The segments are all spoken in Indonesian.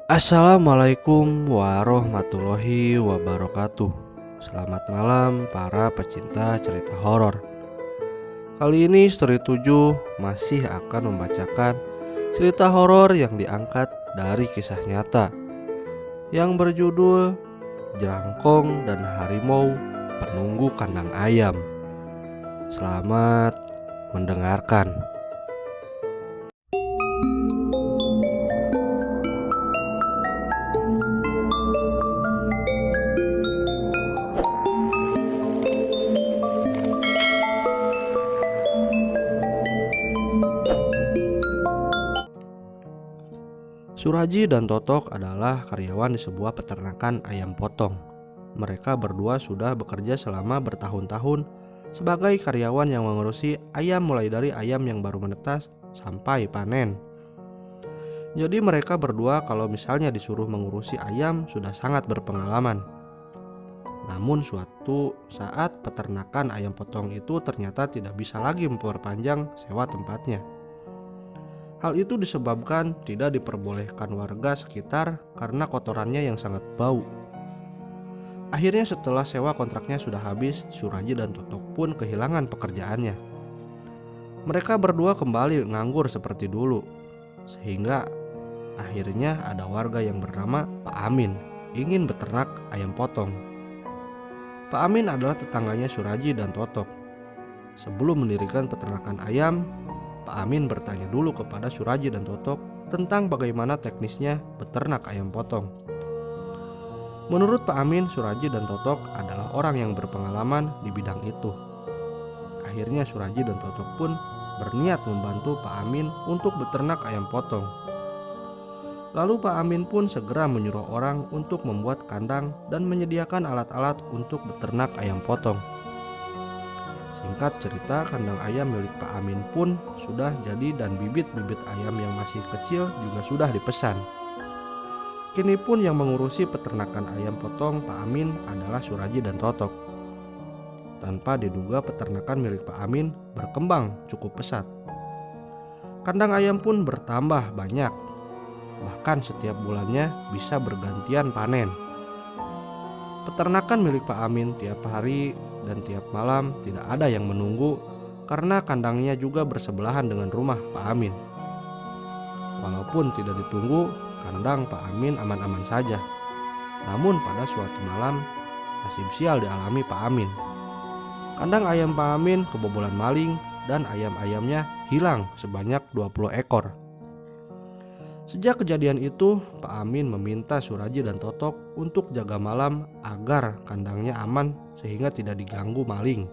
Assalamualaikum warahmatullahi wabarakatuh. Selamat malam para pecinta cerita horor. Kali ini Story 7 masih akan membacakan cerita horor yang diangkat dari kisah nyata yang berjudul Jerangkong dan Harimau Penunggu Kandang Ayam. Selamat mendengarkan. Suraji dan Totok adalah karyawan di sebuah peternakan ayam potong. Mereka berdua sudah bekerja selama bertahun-tahun sebagai karyawan yang mengurusi ayam, mulai dari ayam yang baru menetas sampai panen. Jadi mereka berdua kalau misalnya disuruh mengurusi ayam sudah sangat berpengalaman. Namun suatu saat peternakan ayam potong itu ternyata tidak bisa lagi memperpanjang sewa tempatnya. Hal itu disebabkan tidak diperbolehkan warga sekitar karena kotorannya yang sangat bau. Akhirnya setelah sewa kontraknya sudah habis, Suraji dan Totok pun kehilangan pekerjaannya. Mereka berdua kembali nganggur seperti dulu. Sehingga akhirnya ada warga yang bernama Pak Amin ingin beternak ayam potong. Pak Amin adalah tetangganya Suraji dan Totok. Sebelum mendirikan peternakan ayam, Pak Amin bertanya dulu kepada Suraji dan Totok tentang bagaimana teknisnya beternak ayam potong. Menurut Pak Amin, Suraji dan Totok adalah orang yang berpengalaman di bidang itu. Akhirnya Suraji dan Totok pun berniat membantu Pak Amin untuk beternak ayam potong. Lalu Pak Amin pun segera menyuruh orang untuk membuat kandang dan menyediakan alat-alat untuk beternak ayam potong. Singkat cerita, kandang ayam milik Pak Amin pun sudah jadi dan bibit-bibit ayam yang masih kecil juga sudah dipesan. Kini pun yang mengurusi peternakan ayam potong Pak Amin adalah Suraji dan Totok. Tanpa diduga peternakan milik Pak Amin berkembang cukup pesat. Kandang ayam pun bertambah banyak. Bahkan setiap bulannya bisa bergantian panen. Peternakan milik Pak Amin tiap hari dan tiap malam tidak ada yang menunggu karena kandangnya juga bersebelahan dengan rumah Pak Amin. Walaupun tidak ditunggu, kandang Pak Amin aman-aman saja. Namun pada suatu malam, nasib sial dialami Pak Amin. Kandang ayam Pak Amin kebobolan maling dan ayam-ayamnya hilang sebanyak 20 ekor. Sejak kejadian itu, Pak Amin meminta Suraji dan Totok untuk jaga malam agar kandangnya aman sehingga tidak diganggu maling.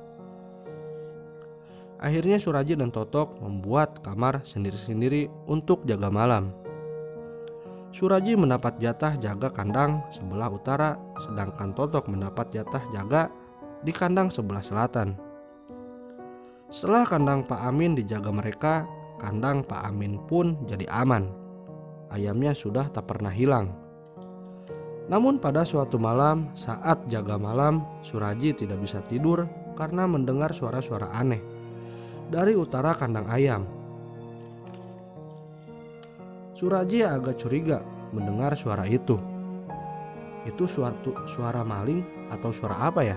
Akhirnya Suraji dan Totok membuat kamar sendiri-sendiri untuk jaga malam. Suraji mendapat jatah jaga kandang sebelah utara, sedangkan Totok mendapat jatah jaga di kandang sebelah selatan. Setelah kandang Pak Amin dijaga mereka, kandang Pak Amin pun jadi aman. Ayamnya sudah tak pernah hilang. Namun pada suatu malam saat jaga malam, Suraji tidak bisa tidur karena mendengar suara-suara aneh dari utara kandang ayam. Suraji agak curiga mendengar suara itu. Itu suatu suara maling atau suara apa ya?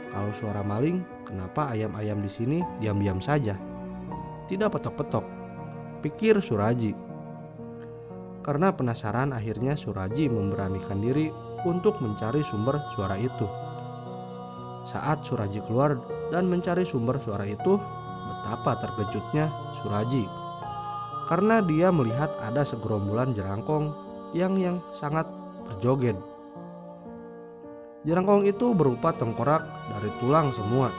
Kalau suara maling, kenapa ayam-ayam di sini diam-diam saja? Tidak petok-petok, pikir Suraji. Karena penasaran, akhirnya Suraji memberanikan diri untuk mencari sumber suara itu. Saat Suraji keluar dan mencari sumber suara itu, betapa terkejutnya Suraji. Karena dia melihat ada segerombolan jerangkong yang sangat berjoget. Jerangkong itu berupa tengkorak dari tulang semua,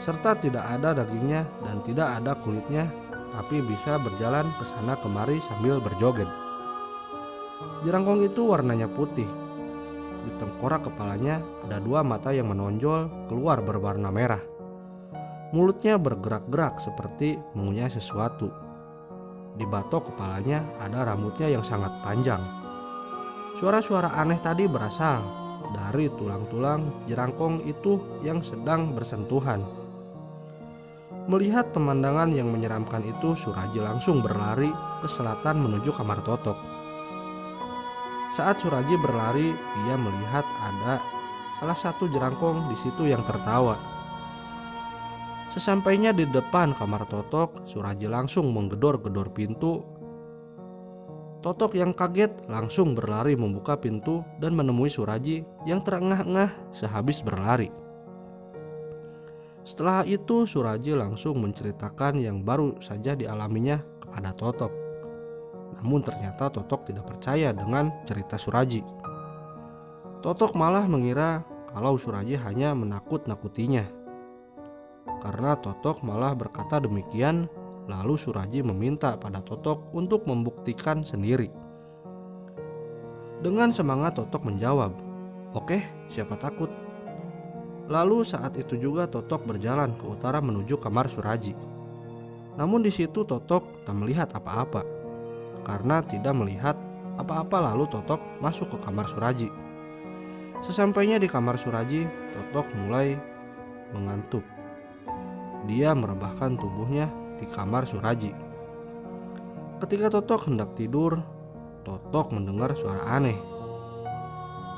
serta tidak ada dagingnya dan tidak ada kulitnya, tapi bisa berjalan ke sana kemari sambil berjoget. Jerangkong itu warnanya putih. Di tengkorak kepalanya ada dua mata yang menonjol keluar berwarna merah. Mulutnya bergerak-gerak seperti mengunyah sesuatu. Di batok kepalanya ada rambutnya yang sangat panjang. Suara-suara aneh tadi berasal dari tulang-tulang jerangkong itu yang sedang bersentuhan. Melihat pemandangan yang menyeramkan itu, Suraji langsung berlari ke selatan menuju kamar Totok. Saat Suraji berlari, ia melihat ada salah satu jerangkong di situ yang tertawa. Sesampainya di depan kamar Totok, Suraji langsung menggedor-gedor pintu. Totok yang kaget langsung berlari membuka pintu dan menemui Suraji yang terengah-engah sehabis berlari. Setelah itu Suraji langsung menceritakan yang baru saja dialaminya kepada Totok. Namun ternyata Totok tidak percaya dengan cerita Suraji. Totok malah mengira kalau Suraji hanya menakut-nakutinya. Karena Totok malah berkata demikian, lalu Suraji meminta pada Totok untuk membuktikan sendiri. Dengan semangat Totok menjawab, "Oke, siapa takut?" Lalu saat itu juga Totok berjalan ke utara menuju kamar Suraji. Namun di situ Totok tak melihat apa-apa. Karena tidak melihat apa-apa lalu Totok masuk ke kamar Suraji. Sesampainya di kamar Suraji, Totok mulai mengantuk. Dia merebahkan tubuhnya di kamar Suraji. Ketika Totok hendak tidur, Totok mendengar suara aneh.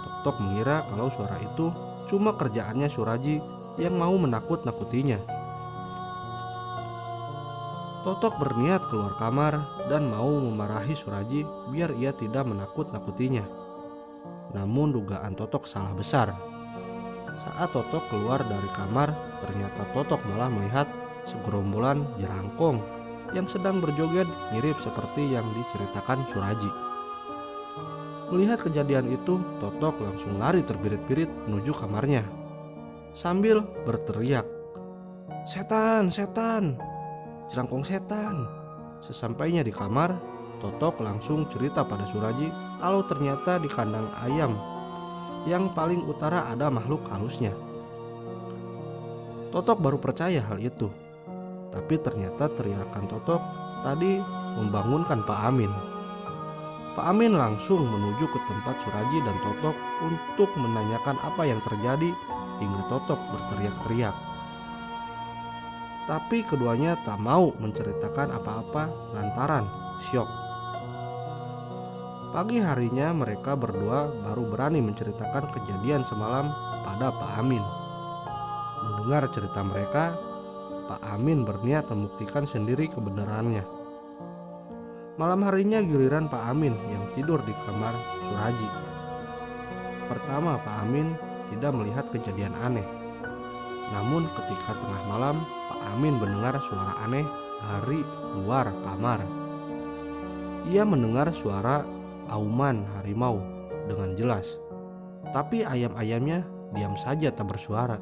Totok mengira kalau suara itu cuma kerjaannya Suraji yang mau menakut-nakutinya. Totok berniat keluar kamar dan mau memarahi Suraji biar ia tidak menakut-nakutinya. Namun dugaan Totok salah besar. Saat Totok keluar dari kamar, ternyata Totok malah melihat segerombolan jerangkong yang sedang berjoget mirip seperti yang diceritakan Suraji. Melihat kejadian itu, Totok langsung lari terbirit-birit menuju kamarnya sambil berteriak, "Setan, setan, jerangkong setan." Sesampainya di kamar, Totok langsung cerita pada Suraji kalau ternyata di kandang ayam yang paling utara ada makhluk halusnya. Totok baru percaya hal itu, tapi ternyata teriakan Totok tadi membangunkan Pak Amin. Pak Amin langsung menuju ke tempat Suraji dan Totok untuk menanyakan apa yang terjadi hingga Totok berteriak-teriak. Tapi keduanya tak mau menceritakan apa-apa lantaran syok. Pagi harinya mereka berdua baru berani menceritakan kejadian semalam pada Pak Amin. Mendengar cerita mereka, Pak Amin berniat membuktikan sendiri kebenarannya. Malam harinya giliran Pak Amin yang tidur di kamar Suraji. Pertama Pak Amin tidak melihat kejadian aneh. Namun ketika tengah malam Pak Amin mendengar suara aneh dari luar kamar. Ia mendengar suara auman harimau dengan jelas. Tapi ayam-ayamnya diam saja tak bersuara.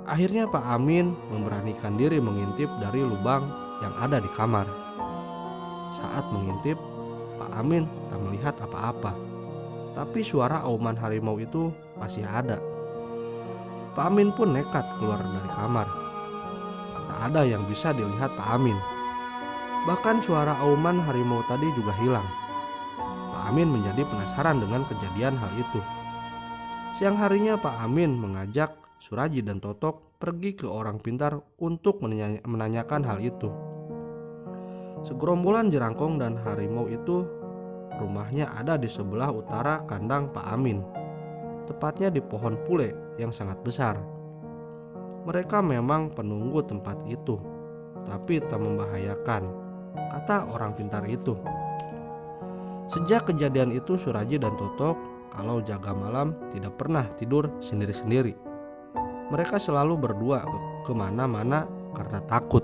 Akhirnya Pak Amin memberanikan diri mengintip dari lubang yang ada di kamar. Saat mengintip, Pak Amin tak melihat apa-apa. Tapi suara auman harimau itu masih ada. Pak Amin pun nekat keluar dari kamar. Tak ada yang bisa dilihat Pak Amin. Bahkan suara auman harimau tadi juga hilang. Pak Amin menjadi penasaran dengan kejadian hal itu. Siang harinya Pak Amin mengajak Suraji dan Totok pergi ke orang pintar untuk menanyakan hal itu. Segerombolan jerangkong dan harimau itu rumahnya ada di sebelah utara kandang Pak Amin, tepatnya di pohon pule yang sangat besar. Mereka memang penunggu tempat itu, tapi tak membahayakan, kata orang pintar itu. Sejak kejadian itu Suraji dan Totok kalau jaga malam tidak pernah tidur sendiri-sendiri. Mereka selalu berdua kemana-mana karena takut.